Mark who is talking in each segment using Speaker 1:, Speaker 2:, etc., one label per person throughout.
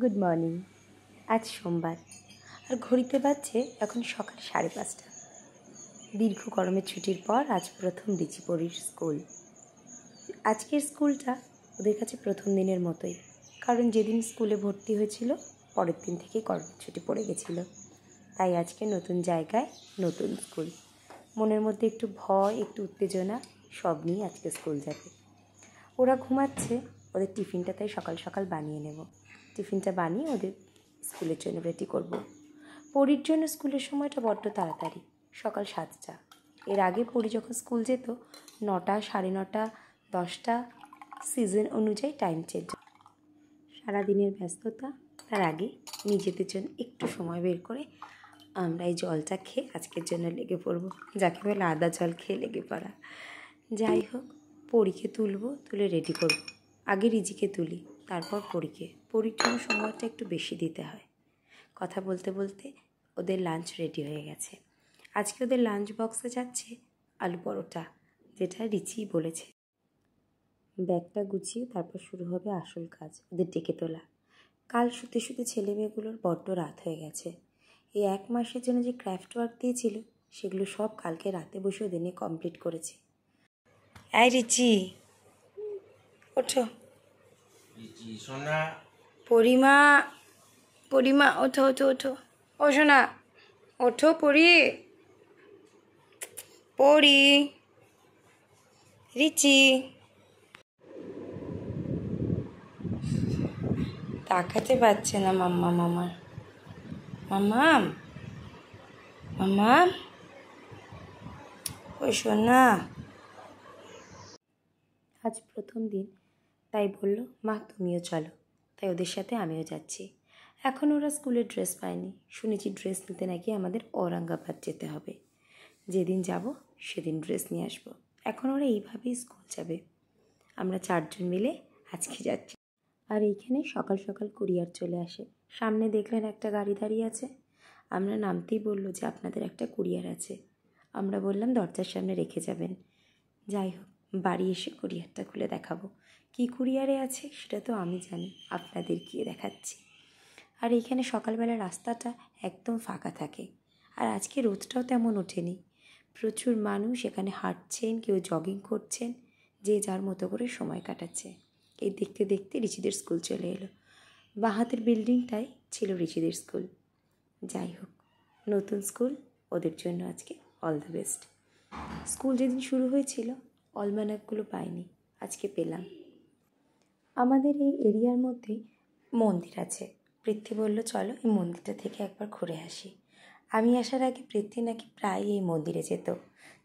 Speaker 1: Good morning. আজ সোমবার আর ঘড়িতে বাজছে এখন সকাল 5:30। দীর্ঘ গরমের ছুটির পর আজ প্রথম রিচিপরির স্কুল। আজকের স্কুলটা ওদের কাছে প্রথম দিনের মতোই, কারণ যেদিন স্কুলে ভর্তি হয়েছিল পরের দিন থেকে গরমের ছুটি পড়ে গেছিল। তাই আজকে নতুন জায়গায় নতুন স্কুল, মনের মধ্যে একটু ভয়, একটু উত্তেজনা সব নিয়ে আজকে স্কুল যাবে। ওরা ঘুমাচ্ছে, ওদের টিফিনটা তাই সকাল সকাল বানিয়ে নেব। টিফিনটা বানিয়ে ওদের স্কুলের জন্য রেডি করব। পরীর জন্য স্কুলের সময়টা বড্ড তাড়াতাড়ি, সকাল 7টা। এর আগে পরী যখন স্কুল যেত 9টা, 9:30, 10টা, সিজন অনুযায়ী টাইম চেঞ্জ। সারাদিনের ব্যস্ততা, তার আগে নিজেদের জন্য একটু সময় বের করে আমরা এই জলটা খেয়ে আজকের জন্য লেগে পড়ব, যাকে বলে আদা জল খেয়ে লেগে পড়া। যাই হোক, পরীকে তুলে রেডি করব। আগে রিজিকে তুলি, তারপর পরীর জন্য সময়টা একটু বেশি দিতে হয়। কথা বলতে বলতে ওদের লাঞ্চ রেডি হয়ে গেছে। আজকে ওদের লাঞ্চ বক্সে যাচ্ছে আলু পরোটা, যেটা রিচি বলেছে। ব্যাগটা গুছিয়ে তারপর শুরু হবে আসল কাজ, ওদের ডেকে তোলা। কাল শুতে শুতে ছেলেমেয়েগুলোর বড্ড রাত হয়ে গেছে। এই 1 মাসের জন্য যে ক্রাফট ওয়ার্ক দিয়েছিল সেগুলো সব কালকে রাতে বসে ওদের নিয়ে কমপ্লিট করেছে। এই রিচি, ওঠো। পরিমা ওঠো ওঠো ওঠো, ও সোনা ওঠো। পরি রিচি, তাকাতে পারছে না মাম্মা ও সোনা। আজ প্রথম দিন, তাই বলল মা তুমিও চলো। তাই ওদের সাথে আমিও যাচ্ছি। এখন ওরা স্কুলের ড্রেস পায়নি, শুনেছি ড্রেস নিতে নাকি আমাদের ঔরঙ্গাবাদ যেতে হবে। যেদিন যাব সেদিন ড্রেস নিয়ে আসবো। এখন ওরা এইভাবেই স্কুল যাবে। আমরা 4 জন মিলে আজকে যাচ্ছি। আর এইখানে সকাল সকাল কুরিয়ার চলে আসে। সামনে দেখলেন একটা গাড়ি দাঁড়িয়ে আছে। আমরা নামতেই বলল যে আপনাদের একটা কুরিয়ার আছে। আমরা বললাম দরজার সামনে রেখে যাবেন। যাই হোক, বাড়ি এসে কুরিয়ারটা খুলে দেখাবো। কি কুরিয়ারে আছে সেটা তো আমি জানি, আপনাদের গিয়ে দেখাচ্ছি। আর এইখানে সকালবেলা রাস্তাটা একদম ফাঁকা থাকে। আর আজকে রোদটাও তেমন ওঠেনি। প্রচুর মানুষ এখানে হাঁটছেন, কেউ জগিং করছেন, যে যার মতো করে সময় কাটাচ্ছে। এই দেখতে দেখতে রিচিদের স্কুল চলে এলো। বাঁ হাতের বিল্ডিংটাই ছিল রিচিদের স্কুল। যাই হোক, নতুন স্কুল, ওদের জন্য আজকে অল দ্য বেস্ট। স্কুল যেদিন শুরু হয়েছিল অলমানাকগুলো পাইনি, আজকে পেলাম। আমাদের এই এরিয়ার মধ্যেই মন্দির আছে। পৃথ্বী বলল চলো এই মন্দিরটা থেকে একবার ঘুরে আসি। আমি আসার আগে পৃথ্বী নাকি প্রায় এই মন্দিরে যেত,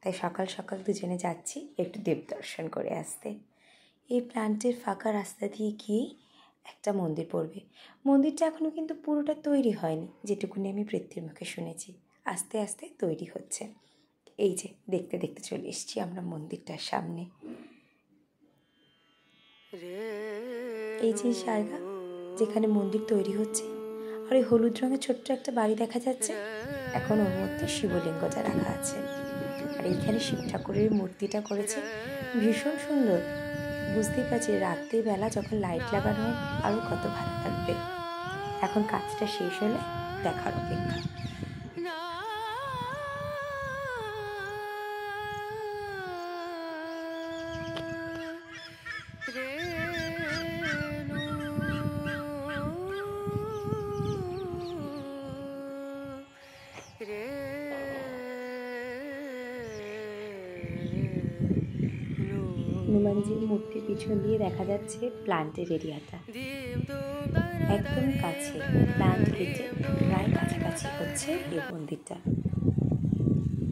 Speaker 1: তাই সকাল সকাল দুজনে যাচ্ছি একটু দেব দর্শন করে আসতে। এই প্ল্যান্টের ফাঁকা রাস্তা দিয়ে গিয়েই একটা মন্দির পড়বে। মন্দিরটা এখনও কিন্তু পুরোটা তৈরি হয়নি, যেটুকুনি আমি পৃথ্বীর মুখে শুনেছি। আস্তে আস্তে তৈরি হচ্ছে। এই যে দেখতে দেখতে চলে এসেছি আমরা মন্দিরটার সামনে। এই যে জায়গা যেখানে মন্দির তৈরি হচ্ছে, আর ওই হলুদ রঙের ছোট্ট একটা বাড়ি দেখা যাচ্ছে, এখন ওর মধ্যে শিবলিঙ্গটা রাখা আছে। আর এইখানে শিব ঠাকুরের মূর্তিটা করেছে, ভীষণ সুন্দর। বুঝতেই পারছি রাত্রিবেলা যখন লাইট লাগানো হয় আরও কত ভালো লাগবে। এখন কাজটা শেষ হলে দেখার অপেক্ষা। হনুমানজির মূর্তির পিছন দিয়ে দেখা যাচ্ছে প্ল্যান্টের এরিয়াটা, একদম কাছে। প্ল্যান্ট কেটে প্রায় কাছাকাছি হচ্ছে এই মন্দিরটা।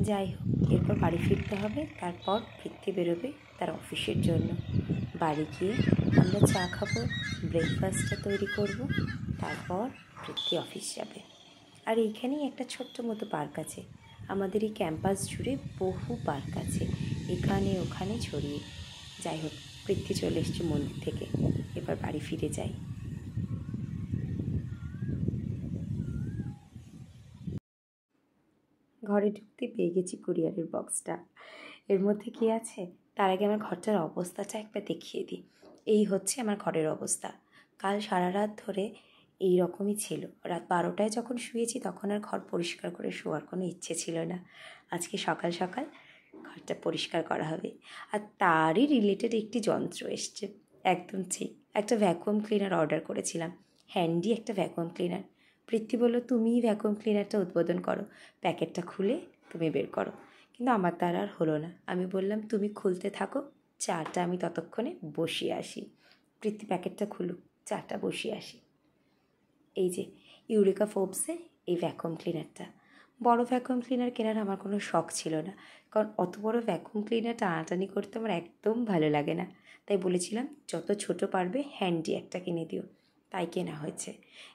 Speaker 1: যাই হোক, এরপর বাড়ি ফিরতে হবে। তারপর পৃথ্বী বেরোবে তার অফিসের জন্য। বাড়ি গিয়ে আমরা চা খাবো, ব্রেকফাস্টটা তৈরি করব, তারপর পৃথ্বী অফিস যাবে। আর এইখানেই একটা ছোট্ট মতো পার্ক আছে। আমাদের এই ক্যাম্পাস জুড়ে বহু পার্ক আছে, এখানে ওখানে ছড়িয়ে। যাই হোক, পৃথ্বী চলে এসছে মন্দির থেকে, এবার বাড়ি ফিরে যাই। ঘরে ঢুকতে পেয়ে গেছি কুরিয়ারের বক্সটা। এর মধ্যে কী আছে তার আগে আমার ঘরটার অবস্থাটা একবার দেখিয়ে দিই। এই হচ্ছে আমার ঘরের অবস্থা। কাল সারা রাত ধরে এই রকমই ছিল। রাত 12টায় যখন শুয়েছি তখন আর ঘর পরিষ্কার করে শোয়ার কোনো ইচ্ছে ছিল না। আজকে সকাল সকাল ঘরটা পরিষ্কার করা হবে। আর তারই রিলেটেড একটি যন্ত্র এসছে। একদম ঠিক, একটা ভ্যাকুয়াম ক্লিনার অর্ডার করেছিলাম, হ্যান্ডি একটা ভ্যাকুয়াম ক্লিনার। পৃথ্বী বলল, তুমিই ভ্যাকুয়াম ক্লিনারটা উদ্বোধন করো, প্যাকেটটা খুলে তুমি বের করো। কিন্তু আমার দ্বারা আর হলো না। আমি বললাম, তুমি খুলতে থাকো, চাটা আমি ততক্ষণে বসিয়ে আসি। পৃথ্বী প্যাকেটটা খুলুক, চাটা বসিয়ে আসি। এই যে ইউরেকা ফোর্বসে এই ভ্যাকুয়াম ক্লিনারটা। বড় ভ্যাকুয়াম ক্লিনার কেনার আমার কোনো শখ ছিল না, কারণ অত বড় ভ্যাকুয়াম ক্লিনার টানাটানি করতে আমার একদম ভালো লাগে না। তাই বলেছিলাম যত ছোট পারবে হ্যান্ডি একটা কিনে দিও, তাই কেনা হয়েছে।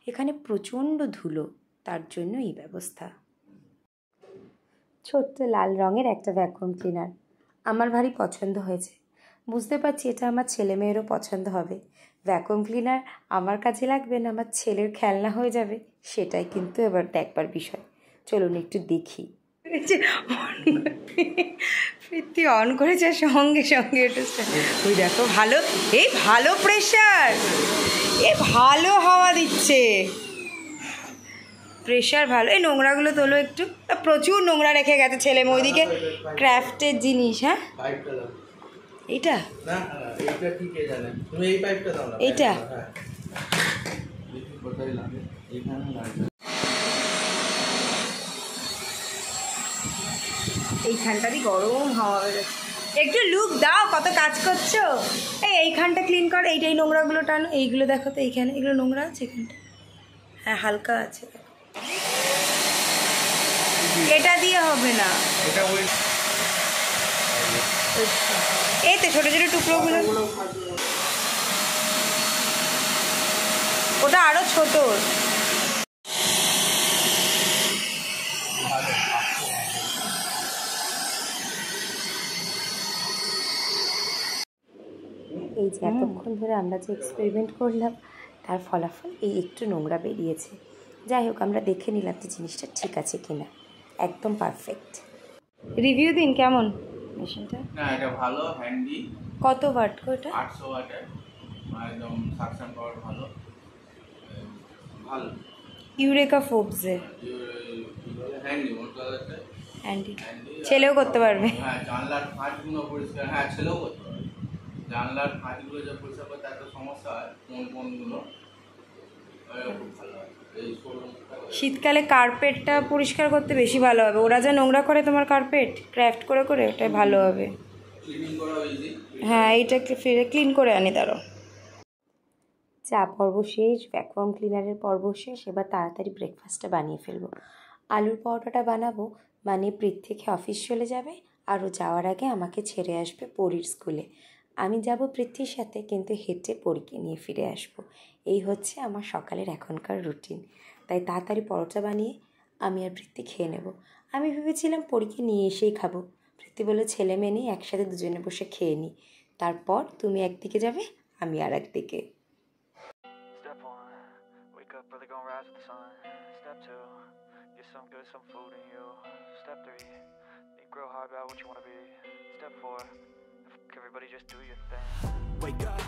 Speaker 1: এখানে প্রচণ্ড ধুলো, তার জন্য এই ব্যবস্থা। ছোট্ট লাল রঙের একটা ভ্যাকুয়াম ক্লিনার আমার ভারী পছন্দ হয়েছে। বুঝতে পারছি এটা আমার ছেলে মেয়েরও পছন্দ হবে। ভ্যাকুয়াম ক্লিনার আমার কাজে লাগবে না আমার ছেলের খেলনা হয়ে যাবে, সেটাই কিন্তু এবার দেখবার বিষয়। চলুন একটু দেখি। পৃথ্বী অন করেছে সঙ্গে সঙ্গে ওই দেখো, ভালো, এই ভালো প্রেশার, এ ভালো হাওয়া দিচ্ছে, প্রেশার ভালো। এই নোংরাগুলো তোলো একটু, প্রচুর নোংরা রেখে গেছে ছেলে মেয়ে ওইদিকে ক্রাফটের জিনিস। হ্যাঁ এইটা এইটা এইখানটারই গরম হাওয়া বেরোচ্ছে। একটু লুক দাও, কত কাজ করছো। এইখানটা ক্লিন কর, এইটাই নোংরাগুলো টানো, এইগুলো দেখো তো, এইখানে এগুলো নোংরা আছে এখানটা, হ্যাঁ হালকা আছে। এটা দিয়ে হবে না, এই তো ছোটো ছোটো টুকরোগুলো, ওটা আরো ছোট। এই যে এতক্ষণ ধরে আমরা যে এক্সপেরিমেন্ট করলাম তার ফলাফল এই একটু নোংরা বেরিয়েছে। যাই হোক, আমরা দেখে নিলাম যে জিনিসটা ঠিক আছে কিনা, একদম পারফেক্ট। রিভিউ দিন কেমন মেশিনটা।
Speaker 2: না এটা ভালো, হ্যান্ডি।
Speaker 1: কত ওয়াট ওটা?
Speaker 2: 800 ওয়াটের, একদম সাকশন পাওয়ার ভালো ভালো।
Speaker 1: ইউরেকা ফোর্বসের
Speaker 2: হ্যান্ডি, মোটর
Speaker 1: হ্যান্ডি ছেলেও করতে পারবে।
Speaker 2: হ্যাঁ, জানলার ফাঁকগুলো পরিষ্কার, হ্যাঁ ছেলেও করতে পারবে। জানলার ফাঁকগুলো যে পরিষ্কার করতে একটা সমস্যা হয়, কোনগুলো খুব ভালো হয়। এই
Speaker 1: শীতকালে কার্পেটটা পরিষ্কার করতে বেশি ভালো হবে। ওরা যা নোংরা করে তোমার কার্পেট ক্রাফট করে করে, ওটাই ভালো হবে। হ্যাঁ, এইটা ফিরে ক্লিন করে আনি। দাঁড়ো, চা পর্ব শেষ, ভ্যাকুয়াম ক্লিনারের পর্ব শেষ। এবার তাড়াতাড়ি ব্রেকফাস্টটা বানিয়ে ফেলবো। আলুর পরোটাটা বানাবো, মানে পৃথ্বীকে অফিস চলে যাবে, আরও যাওয়ার আগে আমাকে ছেড়ে আসবে পরীর স্কুলে। আমি যাব পৃথ্বীর সাথে, কিন্তু হেঁটে পরীকে নিয়ে ফিরে আসবো। এই হচ্ছে আমার সকালের এখনকার রুটিন। তাই তাড়াতাড়ি পরোটা বানিয়ে আমি আর পৃথ্বী খেয়ে নেব। আমি ভেবেছিলাম পরীকে নিয়ে এসেই খাবো। পৃথ্বী বলল, ছেলে মেয়ে নিয়ে একসাথে দুজনে বসে খেয়ে নিই, তারপর তুমি একদিকে যাবে, আমি আর একদিকে।
Speaker 3: Brother gonna rise with the sun. Step 2, get some food in you. Step 3, think real hard about what you wanna be. Step 4, everybody just do your thing. Wake up,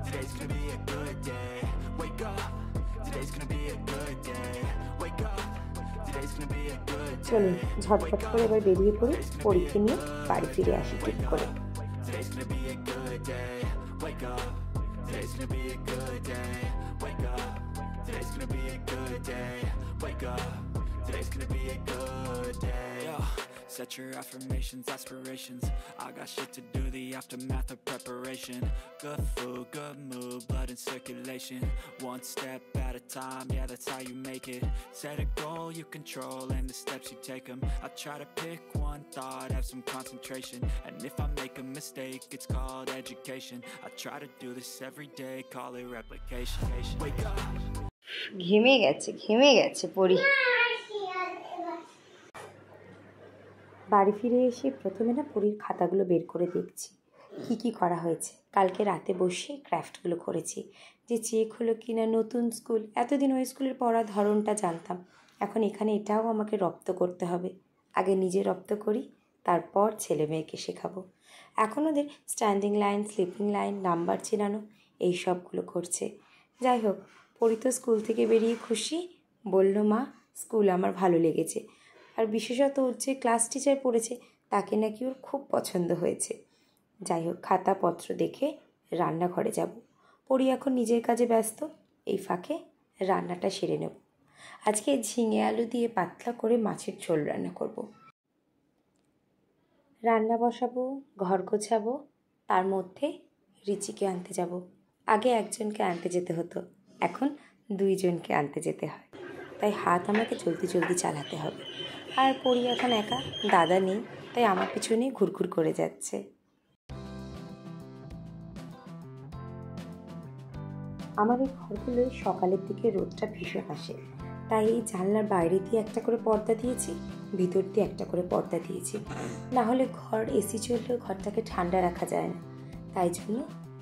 Speaker 3: today's gonna be a good day. Wake up, today's gonna be a good day. Wake up, today's gonna be a good day.
Speaker 1: চলুন ঝটপট করে এবার বেরিয়ে পড়ি, পরীকে নিয়ে বাড়ি ফিরে আসি ঠিক করে।
Speaker 3: Today's gonna be a good day. Wake up, today's gonna be a good day. Wake up, today's gonna be a good day. Wake up, today's gonna be a good day. Yo, set your affirmations, aspirations. I got shit to do, the aftermath of preparation. Good food, good mood, blood in circulation. One step at a time, yeah, that's how you make it. Set a goal you control and the steps you take them. I try to pick one thought, have some concentration. And if I make a mistake, it's called education. I try to do this every day, call it replication. Wake up.
Speaker 1: ঘেমে গেছে পরি। বাড়ি ফিরে এসে প্রথমে না পরীর খাতাগুলো বের করে দেখছি কি করা হয়েছে। কালকে রাতে বসে ক্রাফটগুলো করেছি, যে চেক হলো কিনা। নতুন স্কুল, এতদিন ওই স্কুলের পড়ার ধরনটা জানতাম, এখন এখানে এটাও আমাকে রপ্ত করতে হবে। আগে নিজে রপ্ত করি, তারপর ছেলে মেয়েকে শেখাবো। এখন ওদের standing line, sleeping line, number চেনানো, এই সবগুলো করছে। যাই হোক, পরি তো স্কুল থেকে বেরিয়ে খুশি, বলল মা স্কুল আমার ভালো লেগেছে, আর বিশেষত ওর যে ক্লাস টিচার পড়েছে তাকে নাকি ওর খুব পছন্দ হয়েছে। যাই হোক, খাতাপত্র দেখে রান্নাঘরে যাব। পরি এখন নিজের কাজে ব্যস্ত, এই ফাঁকে রান্নাটা সেরে নেব। আজকে ঝিঙে আলু দিয়ে পাতলা করে মাছের ঝোল রান্না করব। রান্না বসাবো, ঘর গোছাবো, তার মধ্যে রিচিকে আনতে যাব। আগে একজনকে আনতে যেতে হতো, এখন 2 জনকে আনতে যেতে হয়, তাই হাত আমাকে জলদি জলদি চালাতে হবে। আর পরি এখন একা, দাদা নেই, তাই আমার পিছনেই ঘুরঘুর করে যাচ্ছে। আমার এই ঘরগুলোয় সকালের দিকে রোদটা ভীষণ আসে, তাই এই জানলার বাইরে দিয়ে একটা করে পর্দা দিয়েছি, ভিতর দিয়ে একটা করে পর্দা দিয়েছি। না হলে ঘর এসি চললেও ঘরটাকে ঠান্ডা রাখা যায় না, তাই জন্য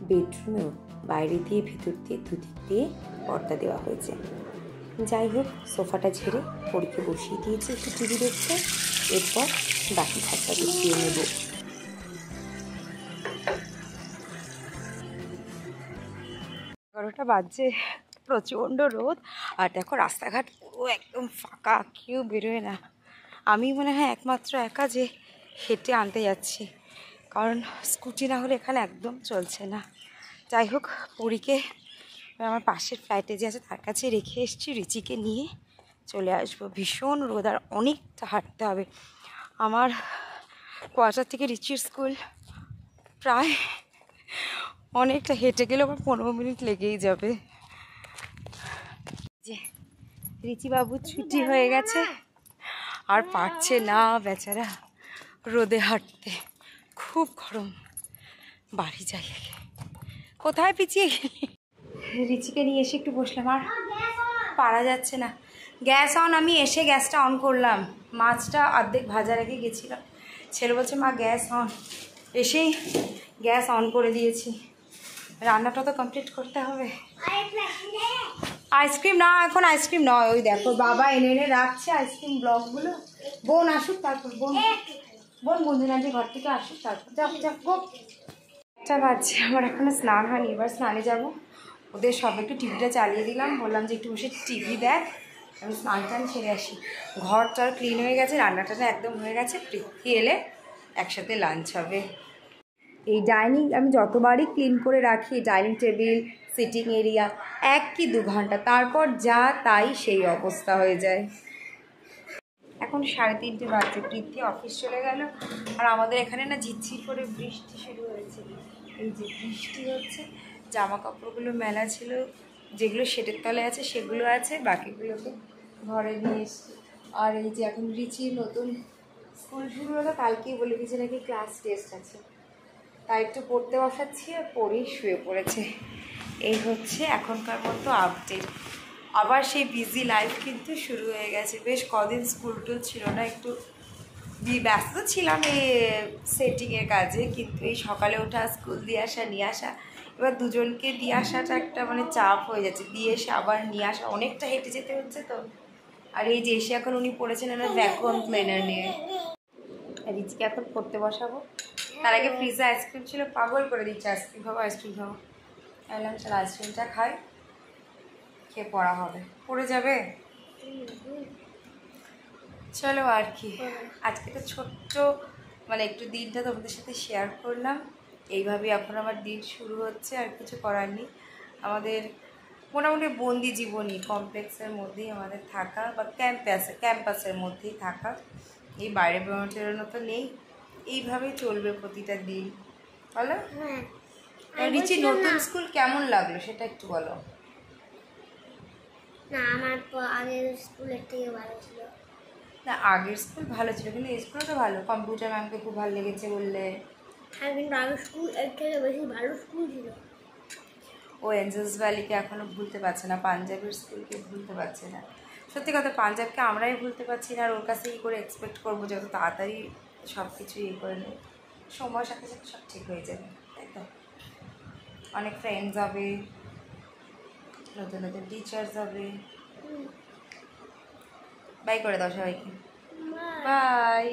Speaker 1: বেডরুমেও বাইরে দিয়ে ভিতর দিয়ে দুদিক দিয়ে পর্দা দেওয়া হয়েছে। যাই হোক, সোফাটা ঝেড়ে পরীকে বসিয়ে দিয়েছি একটু টিভি দেখতে, এরপর বাকি খাটটা গুছিয়ে নেব। 11টা বাজছে, প্রচণ্ড রোদ, আর দেখো রাস্তাঘাট পুরো একদম ফাঁকা, কেউ বেরোয় না। আমি মনে হয় একমাত্র একা যে হেঁটে আনতে যাচ্ছি, কারণ স্কুটি না হলে এখানে একদম চলছে না। যাই হোক, পরীকে আমার পাশের ফ্ল্যাটে যে আছে তার কাছে রেখে এসেছি, রিচিকে নিয়ে চলে আসবো। ভীষণ রোদ, আর অনেকটা হাঁটতে হবে। আমার কোয়ার্টার থেকে রিচির স্কুল প্রায় অনেকটা, হেঁটে গেলে আমার 15 মিনিট লেগেই যাবে। যে রিচি বাবুর ছুটি হয়ে গেছে, আর পারছে না বেচারা রোদে হাঁটতে, খুব গরম। বাড়ি যাই, কোথায় পিছিয়ে গেলি? রিচিকে নিয়ে এসে একটু বসলাম, আর পারা যাচ্ছে না। গ্যাস অন, আমি এসে গ্যাসটা অন করলাম, মাছটা অর্ধেক ভাজা রেখে গেছিলাম। ছেলে বলছে মা গ্যাস অন, এসেই গ্যাস অন করে দিয়েছি। রান্নাটা তো কমপ্লিট করতে হবে। আইসক্রিম না, এখন আইসক্রিম নয়, ওই দেখো বাবা এনে এনে রাখছে আইসক্রিম ব্লকগুলো। বোন আসুক তারপর, বোন বন্ধুরাজি ঘর থেকে আসুক তারপর গো। 1টা বাজছে, আমার এখনো স্নান হয়নি, এবার স্নানে যাব। ওদের সব একটু টিভিটা চালিয়ে দিলাম, বললাম যে একটু বসে টিভি দেখ, আমি স্নান টান ছেড়ে আসি। ঘরটা ক্লিন হয়ে গেছে, রান্নাটা একদম হয়ে গেছে, প্রীতি এলে একসাথে লাঞ্চ হবে। এই ডাইনিং আমি যতবারই ক্লিন করে রাখি, ডাইনিং টেবিল, সিটিং এরিয়া, 1 কি 2 ঘন্টা, তারপর যা তাই সেই অবস্থা হয়ে যায়। এখন 3:30 বাজছে, প্রীতি অফিস চলে গেল, আর আমাদের এখানে না ঝিরঝির করে বৃষ্টি শুরু হয়েছে। এই যে বৃষ্টি হচ্ছে, জামা কাপড়গুলো মেলা ছিল, যেগুলো শেডের তলে আছে সেগুলো আছে, বাকিগুলোকে ঘরে নিয়ে এসছি। আর এই যে এখন রিচির নতুন স্কুল শুরু হলো, কালকেই বলে দিয়েছে নাকি ক্লাস টেস্ট আছে, তাই একটু পড়তে বসাচ্ছি, আর পড়েই শুয়ে পড়েছে। এই হচ্ছে এখনকার মতো আপডেট। আবার সেই বিজি লাইফ কিন্তু শুরু হয়ে গেছে। বেশ কদিন স্কুল টুল ছিল না, একটু ব্যস্ত ছিলাম এই সেটিংয়ের কাজে, কিন্তু এই সকালে ওঠা, স্কুল দিয়ে আসা, নিয়ে আসা, এবার দুজনকে দিয়ে আসাটা একটা মানে চাপ হয়ে যাচ্ছে, দিয়ে এসে আবার নিয়ে আসা, অনেকটা হেঁটে যেতে হচ্ছে তো। আর এই যে এসে এখন উনি পড়েছেন ওনার ভ্যাকুয়াম ক্লিনার নিয়ে, রিচিকে এখন পড়তে বসাবো। তার আগে ফ্রিজে আইসক্রিম ছিল, পাগল করে দিচ্ছে আইসক্রিম খাবো আইসক্রিম খাবো। বললাম চলো আইসক্রিমটা খাই, খেয়ে পড়া হবে। পড়ে যাবে, চলো। আর কি, আজকে তো ছোট্ট মানে একটু দিনটা তোমাদের সাথে শেয়ার করলাম। এইভাবেই এখন আমার দিন শুরু হচ্ছে, আর কিছু করার নেই। আমাদের মোটামুটি বন্দি জীবনই, কমপ্লেক্সের মধ্যেই আমাদের থাকা, বা ক্যাম্পাসের মধ্যেই থাকা, এই বাইরে বেরোনো তো নেই। এইভাবেই চলবে প্রতিটা দিন, বলো। রিচি নতুন স্কুল কেমন লাগলো সেটা একটু বলো।
Speaker 4: না, আমার আগের স্কুলের থেকে ভালো ছিল।
Speaker 1: না, আগের স্কুল ভালো ছিল, কিন্তু এই স্কুলও তো ভালো। কম্পিউটার ম্যামকে খুব ভালো লেগেছে বললে।
Speaker 4: হ্যাঁ, কিন্তু আগের স্কুল এর থেকে বেশি ভালো স্কুল ছিল।
Speaker 1: ও এঞ্জেলস ভ্যালিকে এখনও ভুলতে পারছে না, পাঞ্জাবের স্কুলকে ভুলতে পারছে না। সত্যি কথা, পাঞ্জাবকে আমরাই ভুলতে পারছি না, আর ওর কাছে ই করে এক্সপেক্ট করবো যত তাড়াতাড়ি সব কিছু ইয়ে করে নেব। সময়ের সাথে সাথে সব ঠিক হয়ে যাবে, তাই তো। অনেক ফ্রেন্ডস হবে, নতুন নতুন টিচার্স হবে। বাই করে দাও সবাইকে, বাই।